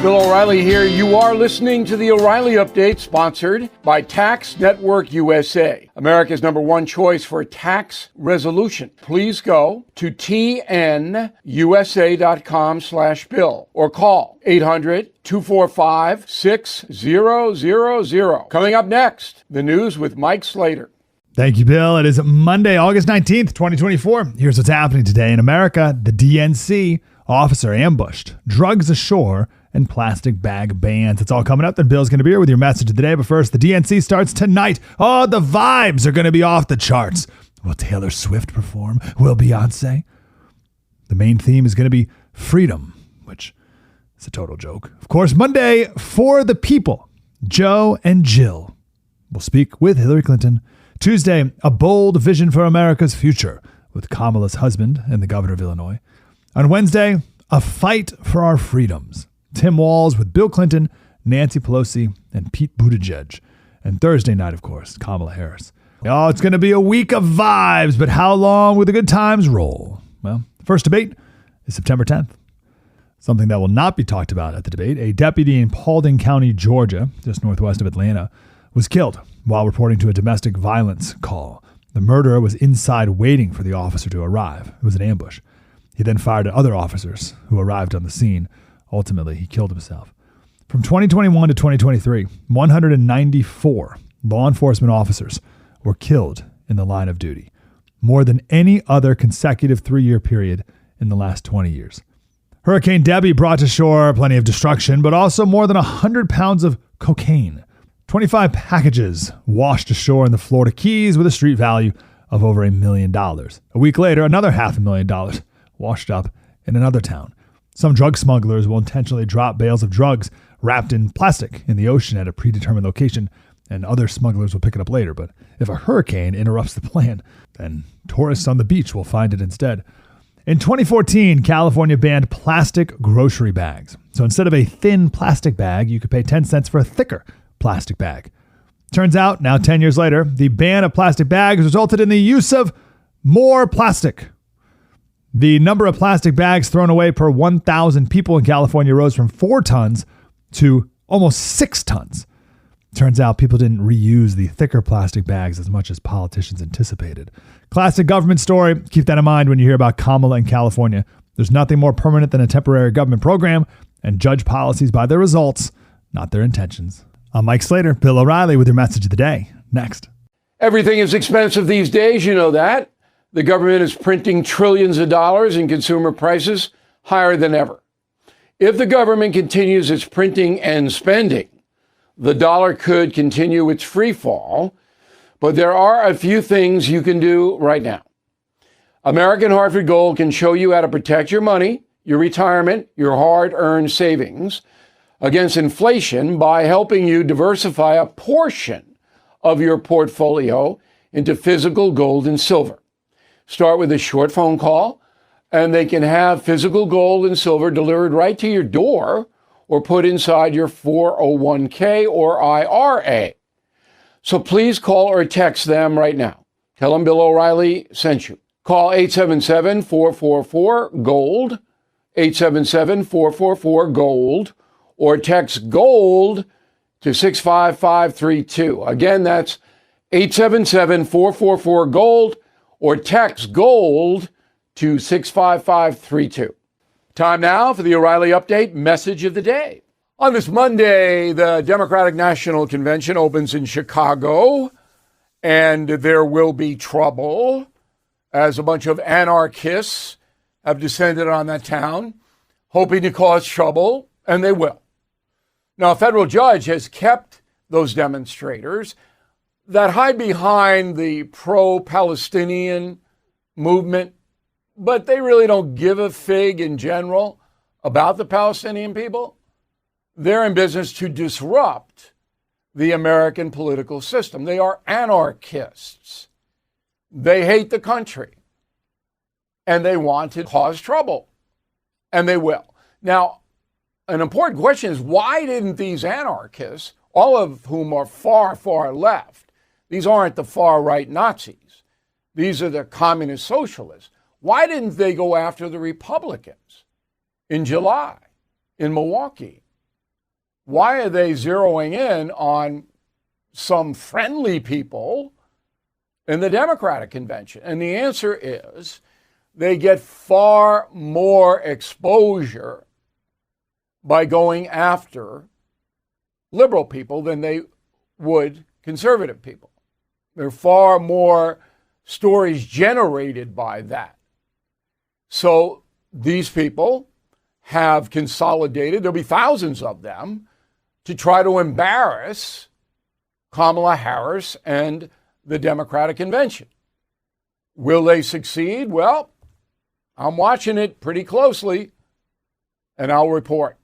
Bill O'Reilly here. You are listening to the O'Reilly Update, sponsored by Tax Network USA, America's #1 choice for tax resolution. Please go to tnusa.com/bill or call 800-245-6000. Coming up next, the news with Mike Slater. Thank you, Bill. It is Monday, August 19th, 2024. Here's what's happening today in America. The DNC officer ambushed, drugs ashore, and plastic bag bans. It's all coming up. Then Bill's going to be here with your message of the day. But first, the DNC starts tonight. Oh, the vibes are going to be off the charts. Will Taylor Swift perform? Will Beyonce? The main theme is going to be freedom, which is a total joke. Of course, Monday, for the people, Joe and Jill will speak with Hillary Clinton. Tuesday, a bold vision for America's future with Kamala's husband and the governor of Illinois. On Wednesday, a fight for our freedoms. Tim Walz with Bill Clinton, Nancy Pelosi, and Pete Buttigieg. And Thursday night, of course, Kamala Harris. Oh, it's going to be a week of vibes, but how long will the good times roll? Well, the first debate is September 10th. Something that will not be talked about at the debate, a deputy in Paulding County, Georgia, just northwest of Atlanta, was killed while reporting to a domestic violence call. The murderer was inside waiting for the officer to arrive. It was an ambush. He then fired at other officers who arrived on the scene. Ultimately, he killed himself. From 2021 to 2023, 194 law enforcement officers were killed in the line of duty, more than any other consecutive 3-year period in the last 20 years. Hurricane Debbie brought to shore plenty of destruction, but also more than 100 pounds of cocaine. 25 packages washed ashore in the Florida Keys with a street value of over $1 million. A week later, another $500,000 washed up in another town. Some drug smugglers will intentionally drop bales of drugs wrapped in plastic in the ocean at a predetermined location, and other smugglers will pick it up later. But if a hurricane interrupts the plan, then tourists on the beach will find it instead. In 2014, California banned plastic grocery bags. So instead of a thin plastic bag, you could pay 10 cents for a thicker plastic bag. Turns out, now 10 years later, the ban of plastic bags resulted in the use of more plastic. The number of plastic bags thrown away per 1,000 people in California rose from 4 tons to almost 6 tons. Turns out people didn't reuse the thicker plastic bags as much as politicians anticipated. Classic government story. Keep that in mind when you hear about Kamala in California. There's nothing more permanent than a temporary government program, and judge policies by their results, not their intentions. I'm Mike Slater, Bill O'Reilly with your message of the day. Next. Everything is expensive these days, you know that. The government is printing trillions of dollars and consumer prices higher than ever. If the government continues its printing and spending, the dollar could continue its free fall. But there are a few things you can do right now. American Hartford Gold can show you how to protect your money, your retirement, your hard-earned savings against inflation by helping you diversify a portion of your portfolio into physical gold and silver. Start with a short phone call, and they can have physical gold and silver delivered right to your door or put inside your 401k or IRA. So please call or text them right now. Tell them Bill O'Reilly sent you. Call 877-444-GOLD, 877-444-GOLD, or text GOLD to 65532. Again, that's 877-444-GOLD, or text GOLD to 65532. Time now for the O'Reilly Update message of the day. On this Monday, the Democratic National Convention opens in Chicago, and there will be trouble as a bunch of anarchists have descended on that town, hoping to cause trouble, and they will. Now, a federal judge has kept those demonstrators that hide behind the pro-Palestinian movement, but they really don't give a fig in general about the Palestinian people. They're in business to disrupt the American political system. They are anarchists. They hate the country, and they want to cause trouble, and they will. Now, an important question is, why didn't these anarchists, all of whom are far, far left, these aren't the far-right Nazis, these are the communist socialists, why didn't they go after the Republicans in July in Milwaukee Why are they zeroing in on some friendly people in the Democratic convention? And the answer is they get far more exposure by going after liberal people than they would conservative people. There are far more stories generated by that. So these people have consolidated, there'll be thousands of them, to try to embarrass Kamala Harris and the Democratic convention. Will they succeed? Well, I'm watching it pretty closely, and I'll report.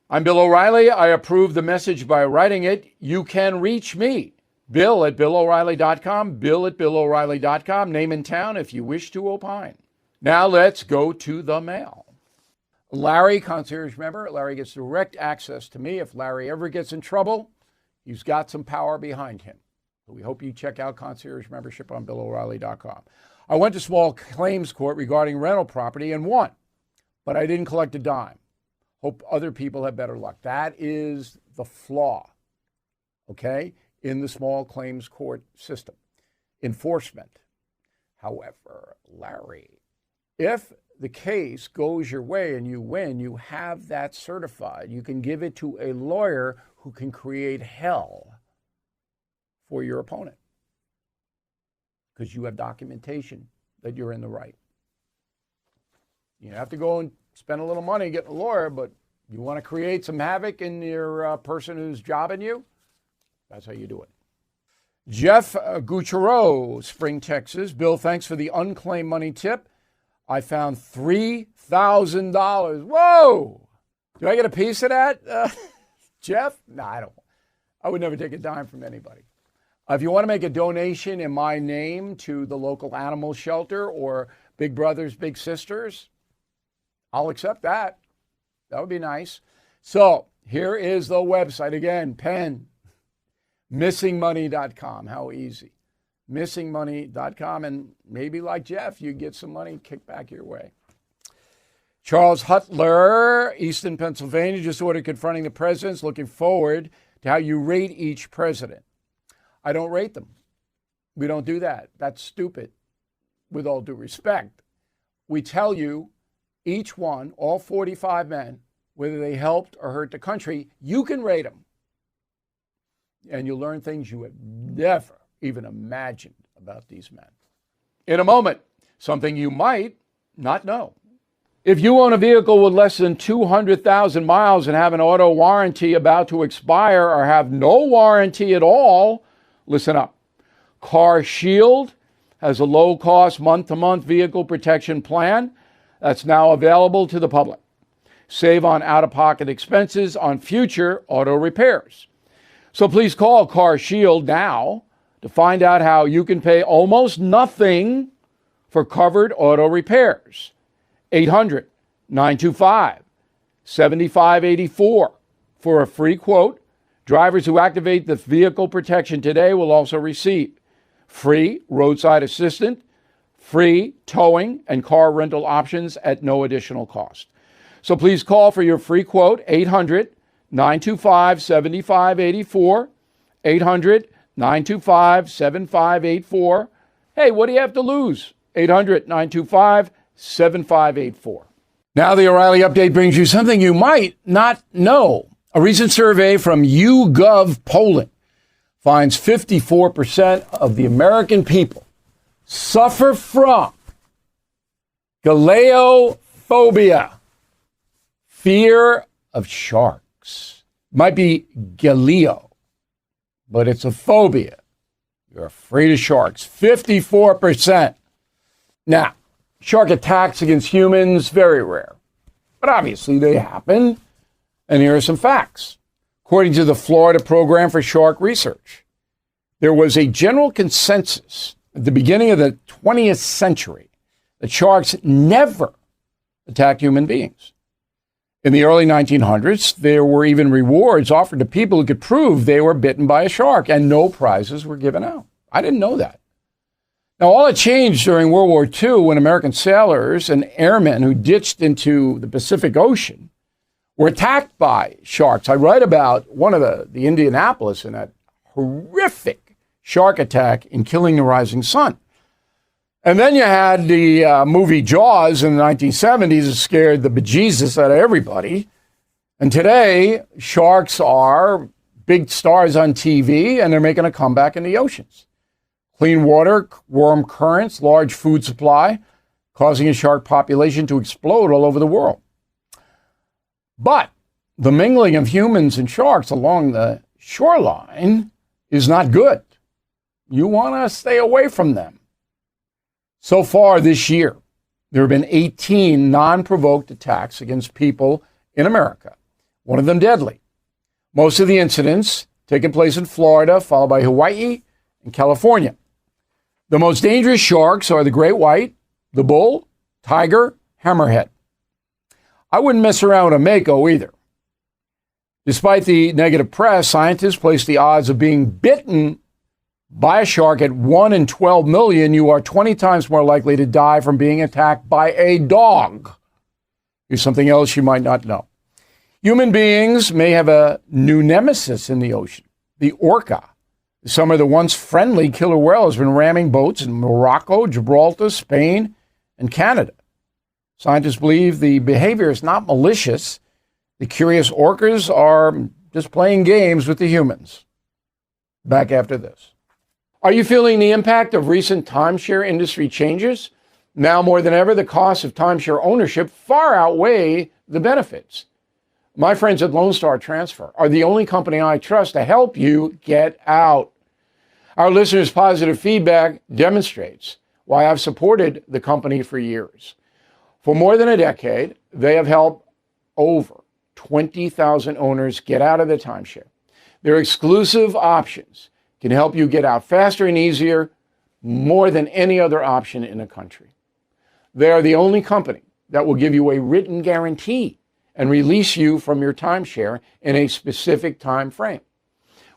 I'm Bill O'Reilly. I approve the message by writing it. You can reach me, Bill at BillO'Reilly.com, Bill at BillO'Reilly.com, name and town if you wish to opine. Now let's go to the mail. Larry, concierge member. Larry gets direct access to me. If Larry ever gets in trouble, he's got some power behind him. So we hope you check out concierge membership on BillO'Reilly.com. I went to small claims court regarding rental property and won, but I didn't collect a dime. Hope other people have better luck. That is the flaw, okay, in the small claims court system. Enforcement. However, Larry, if the case goes your way and you win, you have that certified. You can give it to a lawyer who can create hell for your opponent because you have documentation that you're in the right. You have to go and spend a little money getting a lawyer, but you want to create some havoc in your person who's jobbing you, that's how you do it. Jeff Gutierrez, Spring, Texas. Bill, thanks for the unclaimed money tip. I found $3,000. Whoa! Do I get a piece of that, Jeff? No, I don't. I would never take a dime from anybody. If you want to make a donation in my name to the local animal shelter or Big Brothers, Big Sisters, I'll accept that. That would be nice. So here is the website again, pen, missingmoney.com. How easy. Missingmoney.com, and maybe like Jeff, you get some money kicked back your way. Charles Hutler, Easton, Pennsylvania, just ordered Confronting the Presidents. Looking forward to how you rate each president. I don't rate them. We don't do that. That's stupid, with all due respect. We tell you, each one, all 45 men, whether they helped or hurt the country, you can rate them. And you'll learn things you have never even imagined about these men. In a moment, something you might not know. If you own a vehicle with less than 200,000 miles and have an auto warranty about to expire or have no warranty at all, listen up. Car Shield has a low-cost month-to-month vehicle protection plan that's now available to the public. Save on out-of-pocket expenses on future auto repairs. So please call Car Shield now to find out how you can pay almost nothing for covered auto repairs. 800-925-7584 for a free quote. Drivers who activate the vehicle protection today will also receive free roadside assistance, free towing, and car rental options at no additional cost. So please call for your free quote, 800-925-7584, 800-925-7584. Hey, what do you have to lose? 800-925-7584. Now the O'Reilly Update brings you something you might not know. A recent survey from YouGov Poland finds 54% of the American people suffer from galeophobia, fear of sharks. Might be galeo, but it's a phobia. You're afraid of sharks. 54%. Now, shark attacks against humans, very rare. But obviously they happen. And here are some facts. According to the Florida Program for Shark Research, there was a general consensus at the beginning of the 20th century that sharks never attacked human beings. In the early 1900s, there were even rewards offered to people who could prove they were bitten by a shark, and no prizes were given out. I didn't know that. Now, all it changed during World War II when American sailors and airmen who ditched into the Pacific Ocean were attacked by sharks. I write about one of the Indianapolis and that horrific shark attack in Killing the Rising Sun. And then you had the movie Jaws in the 1970s that scared the bejesus out of everybody. And today, sharks are big stars on TV, and they're making a comeback in the oceans. Clean water, warm currents, large food supply, causing a shark population to explode all over the world. But the mingling of humans and sharks along the shoreline is not good. You want to stay away from them. So far this year, there have been 18 non-provoked attacks against people in America, one of them deadly. Most of the incidents taking place in Florida, followed by Hawaii and California. The most dangerous sharks are the great white, the bull, tiger, hammerhead. I wouldn't mess around with a mako either. Despite the negative press, scientists place the odds of being bitten by a shark at 1 in 12 million. You are 20 times more likely to die from being attacked by a dog. Here's something else you might not know. Human beings may have a new nemesis in the ocean, the orca. Some of the once friendly killer whale has been ramming boats in Morocco, Gibraltar, Spain, and Canada. Scientists believe the behavior is not malicious. The curious orcas are just playing games with the humans. Back after this. Are you feeling the impact of recent timeshare industry changes? Now more than ever, the costs of timeshare ownership far outweigh the benefits. My friends at Lone Star Transfer are the only company I trust to help you get out. Our listeners' positive feedback demonstrates why I've supported the company for years. For more than a decade, they have helped over 20,000 owners get out of the timeshare. Their exclusive options can help you get out faster and easier, more than any other option in the country. They are the only company that will give you a written guarantee and release you from your timeshare in a specific time frame.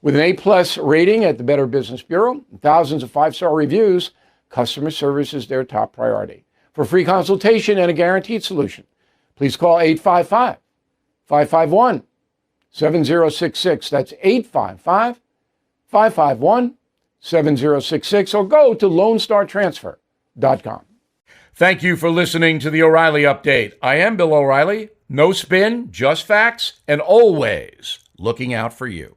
With an A+ rating at the Better Business Bureau and thousands of 5-star reviews, customer service is their top priority. For free consultation and a guaranteed solution, please call 855-551-7066. That's 855-551-7066, or go to LoneStarTransfer.com. Thank you for listening to the O'Reilly Update. I am Bill O'Reilly. No spin, just facts, and always looking out for you.